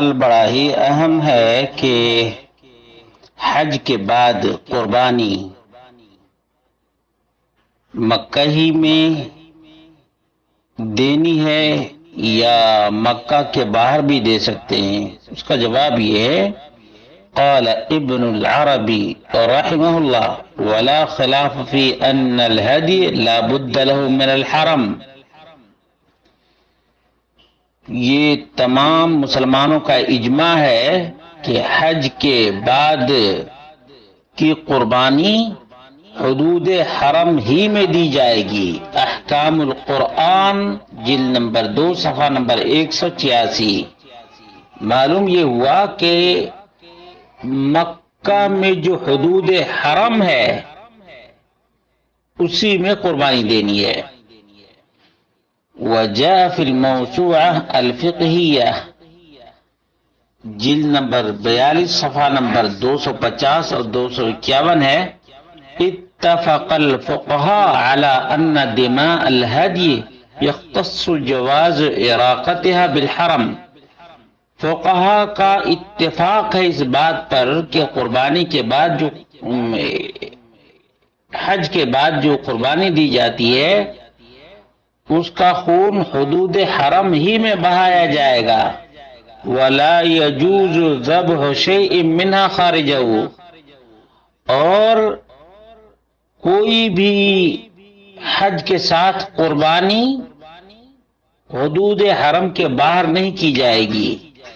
سوال بڑا ہی اہم ہے کہ حج کے بعد قربانی مکہ ہی میں دینی ہے یا مکہ کے باہر بھی دے سکتے ہیں؟ اس کا جواب یہ ہے، قال ابن العربی رحمہ اللہ ولا خلاف فی ان الہدی لا بد له من الحرم۔ یہ تمام مسلمانوں کا اجماع ہے کہ حج کے بعد کی قربانی حدود حرم ہی میں دی جائے گی۔ احکام القرآن جلد نمبر 2 صفحہ نمبر 186۔ معلوم یہ ہوا کہ مکہ میں جو حدود حرم ہے اسی میں قربانی دینی ہے۔ وجاء فی الموسوعہ الفقہیہ جلد نمبر 42 صفحہ نمبر 250 اور 251 ہے، اتفق الفقهاء على ان دماء الهدي يختص جواز اراقتها بالحرم۔ فقہاء کا اتفاق ہے اس بات پر کہ قربانی کے بعد جو حج کے بعد جو قربانی دی جاتی ہے اس کا خون حدود حرم ہی میں بہایا جائے گا۔ ولا يجوز ذبح شيء منها خارجه، اور کوئی بھی حج کے ساتھ قربانی حدود حرم کے باہر نہیں کی جائے گی،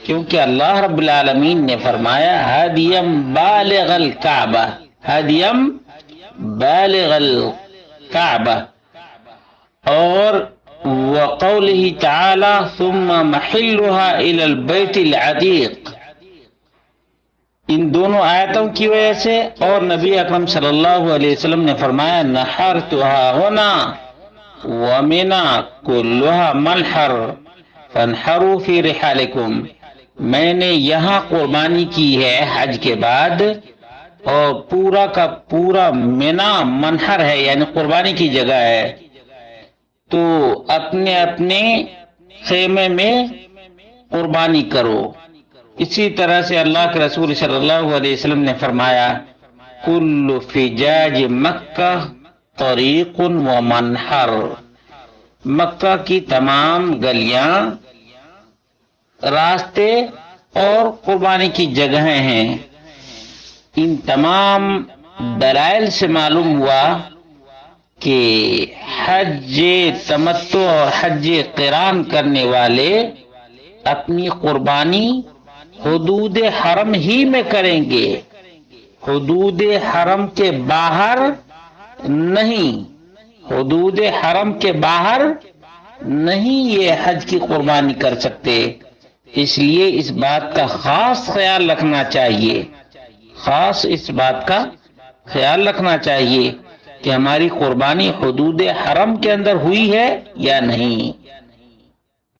کیونکہ اللہ رب العالمین نے فرمایا ہادیم بالغ الکعبہ، ہادیم بالغ الکعبہ، اور وقولہ تعالی ثم محلها الى البیت العتیق، ان دونوں آیتوں کی وجہ سے، اور نبی اکرم صلی اللہ علیہ وسلم نے فرمایا نحرتها هنا ومنى كلها منحر فانحروا في رحالكم، میں نے یہاں قربانی کی ہے حج کے بعد، اور پورا کا پورا منا منحر ہے یعنی قربانی کی جگہ ہے، تو اپنے اپنے خیمے میں قربانی کرو۔ اسی طرح سے اللہ کے رسول صلی اللہ علیہ وسلم نے فرمایا کل فجاج مکہ طریق و منحر، مکہ کی تمام گلیاں راستے اور قربانی کی جگہیں ہیں۔ ان تمام دلائل سے معلوم ہوا کہ حج تمتع اور حج قران کرنے والے اپنی قربانی حدود حرم ہی میں کریں گے، حدود حرم کے باہر نہیں، حدود حرم کے باہر نہیں یہ حج کی قربانی کر سکتے۔ اس لیے اس بات کا خاص خیال رکھنا چاہیے، خاص اس بات کا خیال رکھنا چاہیے کہ ہماری قربانی حدود حرم کے اندر ہوئی ہے یا نہیں۔